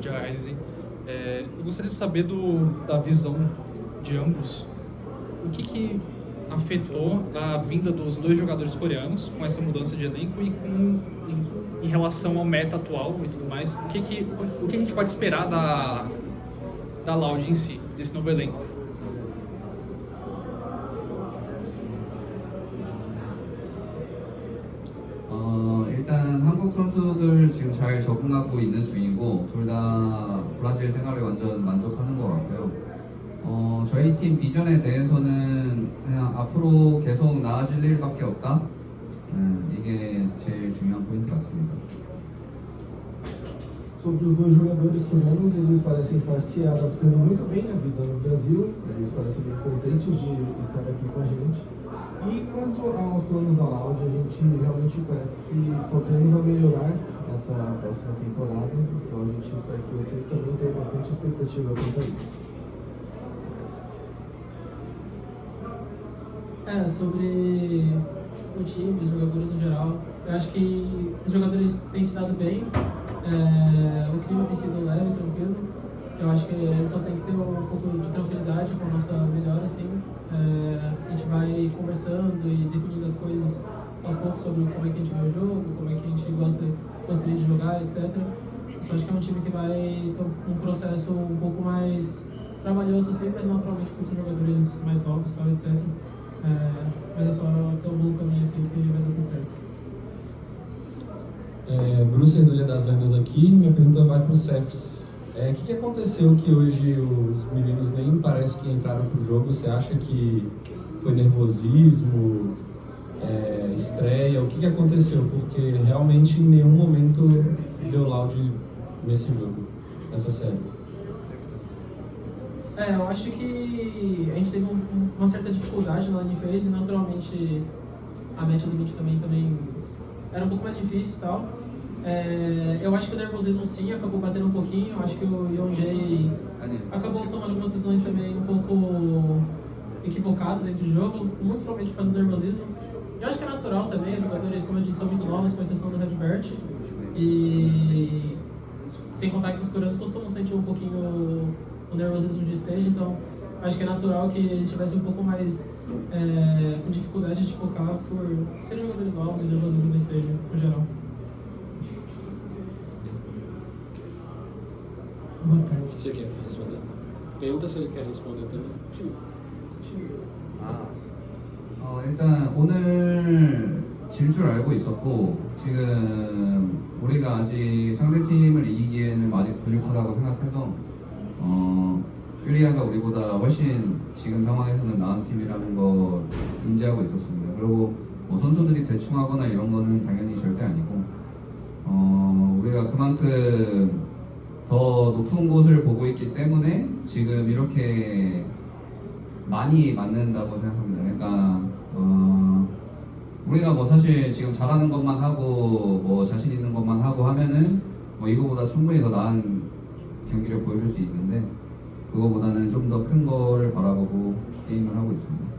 de Rising. Eu gostaria de saber da visão de ambos. O que afetou a vinda dos dois jogadores coreanos com essa mudança de elenco e em relação ao meta atual e tudo mais? O que a gente pode esperar da Loud em si, desse novo elenco? 일단 한국 선수들 지금 잘 적응하고 있는 중이고 둘 다 브라질 생활에 완전 만족하는 것 같고요. 저희 팀 비전에 대해서는 그냥 앞으로 계속 나아질 일밖에 없다. 이게 제일 중요한 포인트 같습니다. Sobre os dois jogadores coreanos, eles parecem estar se adaptando muito bem à vida no Brasil, eles parecem bem contentes de estar aqui com a gente. E quanto aos planos da Loud, a gente realmente parece que só temos a melhorar essa próxima temporada, então a gente espera que vocês também tenham bastante expectativa quanto a isso. Sobre o time, os jogadores no geral, eu acho que os jogadores têm se dado bem, o clima tem sido leve, tranquilo. Eu acho que a gente só tem que ter um pouco de tranquilidade com a nossa melhora, assim. A gente vai conversando e definindo as coisas aos poucos sobre como é que a gente vê o jogo, como é que a gente gostaria de jogar, etc. Só acho que é um time que vai ter um processo um pouco mais trabalhoso, sempre mais naturalmente com esses jogadores mais novos, tal, etc. Mas é só ter um bom caminho assim que vai dar tudo certo. Bruce do Ilha das Lendas aqui, minha pergunta vai para o Cephs. O que aconteceu que hoje os meninos nem parece que entraram para o jogo? Você acha que foi nervosismo, estreia? O que aconteceu? Porque realmente em nenhum momento deu Loud nesse jogo, nessa série. Eu acho que a gente teve uma certa dificuldade na lane phase e naturalmente a match limit também era um pouco mais difícil e tal. Eu acho que o nervosismo sim acabou batendo um pouquinho. Eu acho que o Yeonjae acabou tomando algumas decisões também um pouco equivocadas dentro do jogo, muito provavelmente por causa do nervosismo. Eu acho que é natural também, os jogadores, como eu disse, são muito novos, com exceção do Redbert. E sem contar que os coreanos costumam sentir um pouquinho o nervosismo de stage, então acho que é natural que eles estivessem um pouco mais com dificuldade de focar por serem jogadores novos e nervosismo do stage, no geral. Você quer responder? Pergunta se ele quer responder também. 일단 오늘 질 줄 알고 있었고 지금 우리가 아직 상대팀을 이기기에는 아직 불육하다고 생각해서 퓨리아가 우리보다 훨씬 지금 상황에서는 나은 팀이라는 거 인지하고 있었습니다. 그리고 뭐 선수들이 대충 하거나 이런 거는 당연히 절대 아니고 우리가 그만큼 더 높은 곳을 보고 있기 때문에 지금 이렇게 많이 맞는다고 생각합니다. 그러니까 우리가 뭐 사실 지금 잘하는 것만 하고 뭐 자신 있는 것만 하고 하면은 뭐 이거보다 충분히 더 나은 경기를 보여줄 수 있는데 그거보다는 좀 더 큰 거를 바라보고 게임을 하고 있습니다.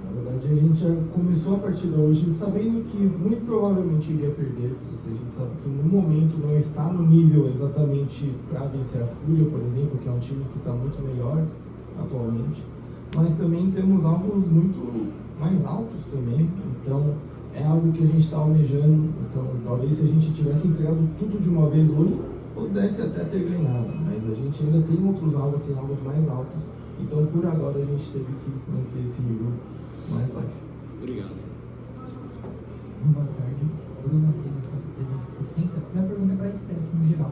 Na verdade, a gente já começou a partida hoje sabendo que muito provavelmente iria perder, porque a gente sabe que no momento não está no nível exatamente para vencer a Fúria, por exemplo, que é um time que está muito melhor atualmente, mas também temos alvos muito mais altos também, então é algo que a gente está almejando. Então talvez se a gente tivesse entregado tudo de uma vez hoje, pudesse até ter ganhado, mas a gente ainda tem outros alvos, tem alvos mais altos, então por agora a gente teve que manter esse nível mais baixo. Obrigado. Boa tarde, Bruno aqui no ponto 360. Minha pergunta é para a Steph no geral.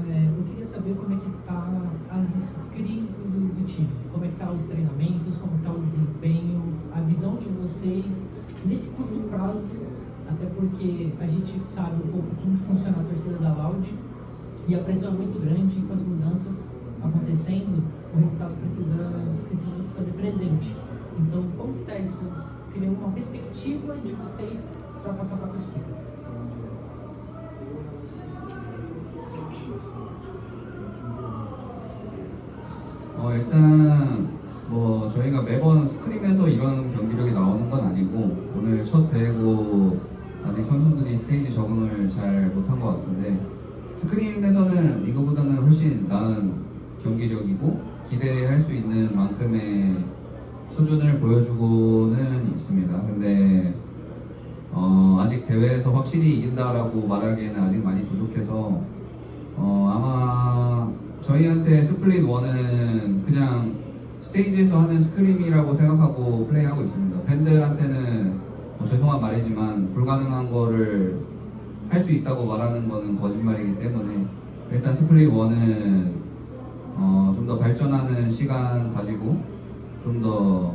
Eu queria saber como é que tá as screens do time, como é que tá os treinamentos, como está o desempenho, a visão de vocês nesse curto prazo, até porque a gente sabe um pouco como funciona a torcida da Loud e a pressão é muito grande com as mudanças acontecendo, o resultado precisa se fazer presente. Então, como que está isso? Queria uma perspectiva de vocês para passar para a torcida. 일단 뭐 저희가 매번 스크림에서 이런 경기력이 나오는 건 아니고 오늘 첫 대회고 아직 선수들이 스테이지 적응을 잘 못한 것 같은데 스크림에서는 이거보다는 훨씬 나은 경기력이고 기대할 수 있는 만큼의 수준을 보여주고는 있습니다. 근데 아직 대회에서 확실히 이긴다라고 말하기에는 아직 많이 부족해서 아마 저희한테 스플릿 1은 그냥 스테이지에서 하는 스크림이라고 생각하고 플레이하고 있습니다. 팬들한테는 죄송한 말이지만 불가능한 거를 할 수 있다고 말하는 거는 거짓말이기 때문에 일단 스플릿 1은 좀 더 발전하는 시간 가지고 좀 더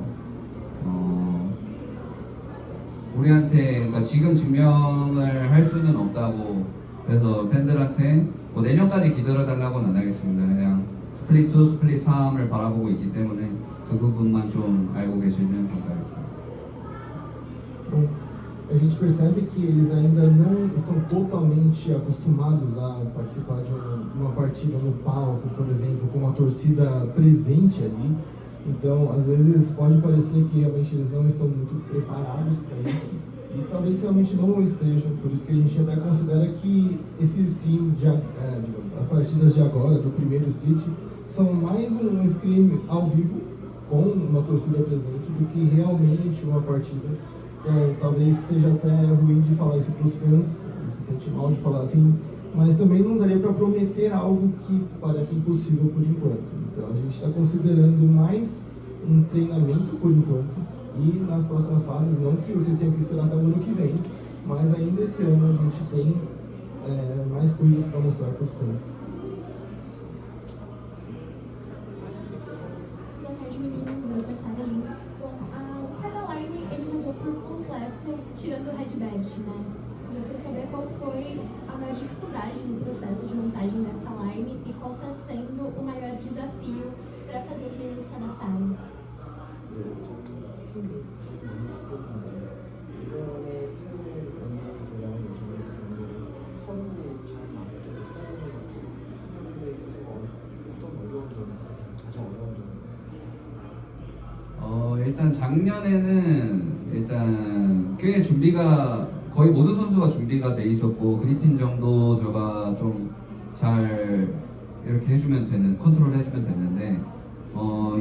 우리한테 그러니까 지금 증명을 할 수는 없다고 그래서 팬들한테 뭐 내년까지 기다려달라고는 안 하겠습니다. 그냥 스플릿 2, 스플릿 3을 바라보고 있기 때문에 그 부분만 좀 알고 계시면 감사하겠습니다. Então, a gente percebe que eles ainda não estão totalmente acostumados a participar de uma partida no palco, por exemplo, com uma torcida presente ali. Então, às vezes pode parecer que realmente eles não estão muito preparados para isso e talvez realmente não estejam. Por isso que a gente até considera que esse scrim, digamos, as partidas de agora, do primeiro split, são mais um scrim ao vivo com uma torcida presente do que realmente uma partida. Então, talvez seja até ruim de falar isso para os fãs, se sente mal de falar assim, mas também não daria para prometer algo que parece impossível por enquanto. Então, a gente está considerando mais um treinamento por enquanto e nas próximas fases, não que vocês tenham que esperar até o ano que vem, mas ainda esse ano a gente tem mais coisas para mostrar para os fãs. Boa tarde, meninos. Eu sou a Sara Lima. Bom, o Card Line ele mudou por completo, tirando o Red Badge, né? E eu queria saber qual foi a maior dificuldade no processo de montagem dessa line e qual está sendo o maior desafio para fazer os meninos se adaptarem. 일단 작년에는 일단 꽤 준비가 거의 모든 선수가 준비가 돼 있었고 그리핀 정도 제가 좀 잘 이렇게 해주면 되는 컨트롤 해주면 됐는데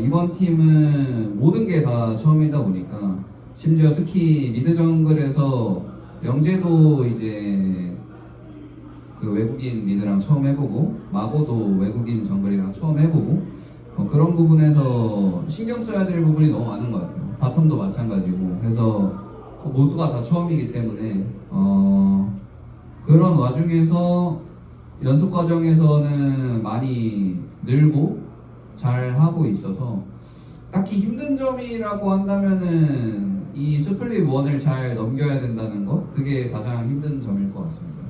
이번 팀은 모든 게 다 처음이다 보니까 심지어 특히 미드 정글에서 영재도 이제 그 외국인 미드랑 처음 해보고 마고도 외국인 정글이랑 처음 해보고 그런 부분에서 신경 써야 될 부분이 너무 많은 것 같아요. 바텀도 마찬가지고 해서 모두가 다 처음이기 때문에 그런 와중에서 연습 과정에서는 많이 늘고 잘 하고 있어서 딱히 힘든 점이라고 한다면은 이 스플릿 1을 잘 넘겨야 된다는 거 그게 가장 힘든 점일 것 같습니다.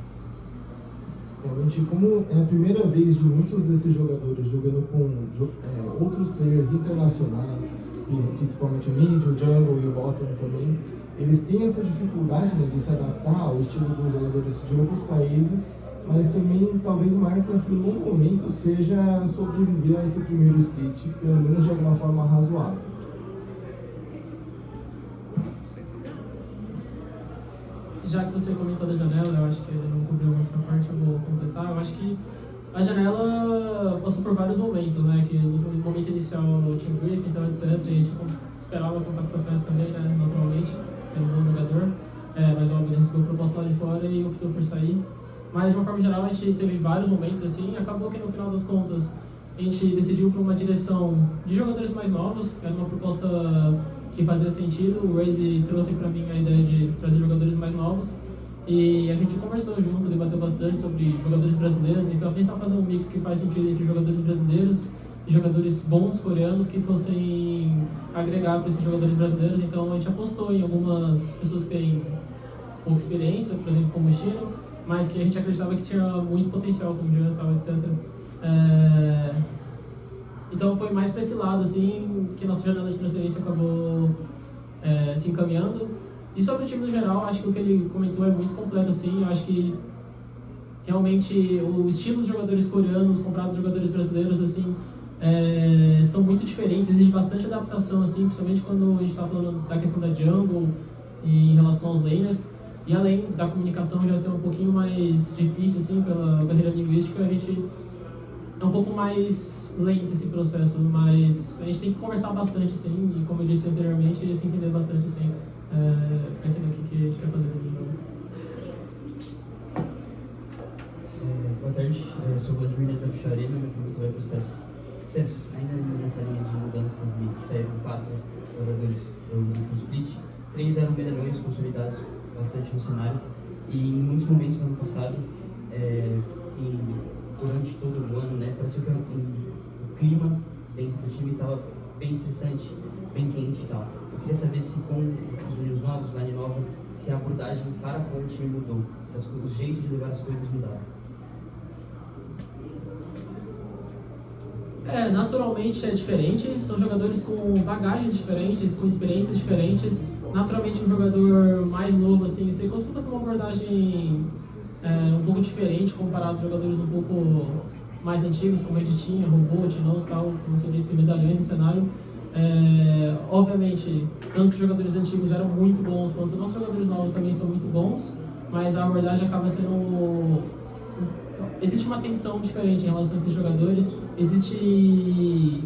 Realmente, como é a primeira vez de muitos desses jogadores jogando com outros players internacionais, principalmente o mid, o jungle e o bottom também, eles têm essa dificuldade, né, de se adaptar ao estilo dos jogadores de outros países, mas também talvez o maior desafio no momento seja sobreviver a esse primeiro split, pelo menos de alguma forma razoável. Já que você comentou da janela, eu acho que ele não cobriu muito essa parte, eu vou completar. Eu acho que a janela passou por vários momentos, né? Que no momento inicial tinha o briefing, então, etc. E a gente esperava contar com essa peça também, né? Naturalmente, é um bom jogador. Mas óbvio, ele recebeu proposta lá de fora e optou por sair. Mas de uma forma geral, a gente teve vários momentos assim. Acabou que no final das contas, a gente decidiu por uma direção de jogadores mais novos, que era uma proposta que fazia sentido. O Raze trouxe para mim a ideia de trazer jogadores mais novos e a gente conversou junto, debateu bastante sobre jogadores brasileiros. Então a gente está fazendo um mix que faz sentido entre jogadores brasileiros e jogadores bons coreanos que fossem agregar para esses jogadores brasileiros. Então a gente apostou em algumas pessoas que têm pouca experiência, por exemplo como o Chino, mas que a gente acreditava que tinha muito potencial como Jean e tal, etc. Então foi mais para esse lado assim que nossa janela de transferência acabou se encaminhando. E sobre o time no geral, acho que o que ele comentou é muito completo assim. Eu acho que realmente o estilo dos jogadores coreanos comparado aos jogadores brasileiros assim são muito diferentes. Exige bastante adaptação assim, principalmente quando a gente está falando da questão da jungle e em relação aos laners. E além da comunicação já ser um pouquinho mais difícil, assim, pela barreira linguística, a gente é um pouco mais lento esse processo, mas a gente tem que conversar bastante, assim, e como eu disse anteriormente, se entender bastante, assim, para entender o que a gente quer fazer no jogo. Boa tarde, eu sou o Vladimir da Puxarena, minha pergunta vai para o Cefs. Cefs, ainda nessa linha de mudanças e que saíram 4 jogadores do último split, 3 eram medalhões consolidados bastante no cenário, e em muitos momentos no ano passado, durante todo o ano, né, pareceu que o clima dentro do time estava bem estressante, bem quente e tal. Eu queria saber se com os meninos novos, line nova, se a abordagem para com o time mudou, se os jeitos de levar as coisas mudaram. Naturalmente é diferente, são jogadores com bagagens diferentes, com experiências diferentes. Naturalmente um jogador mais novo, assim, você costuma ter uma abordagem um pouco diferente comparado a jogadores um pouco mais antigos, como a gente tinha, Robô, Tinous, tal, como você disse, medalhões no cenário. Obviamente, tanto os jogadores antigos eram muito bons, quanto os nossos jogadores novos também são muito bons, mas a abordagem acaba sendo... Existe uma tensão diferente em relação a esses jogadores, existem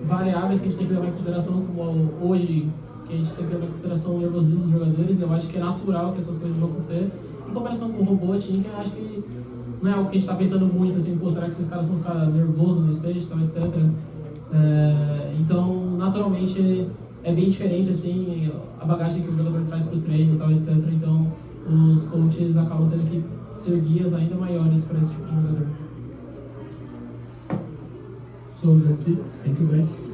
variáveis que a gente tem que levar em consideração, como hoje, que a gente tem que levar em consideração o nervosismo dos jogadores. Eu acho que é natural que essas coisas vão acontecer. Em comparação com o Robô, Tinker, eu acho que não é algo que a gente está pensando muito, assim, pô, será que esses caras vão ficar nervosos no stage, tal, etc. Então, naturalmente, é bem diferente, assim, a bagagem que o jogador traz para o treino, tal, etc. Então, os coaches acabam tendo que ser guias ainda maiores para esse tipo de jogador. So that's it. Thank you guys.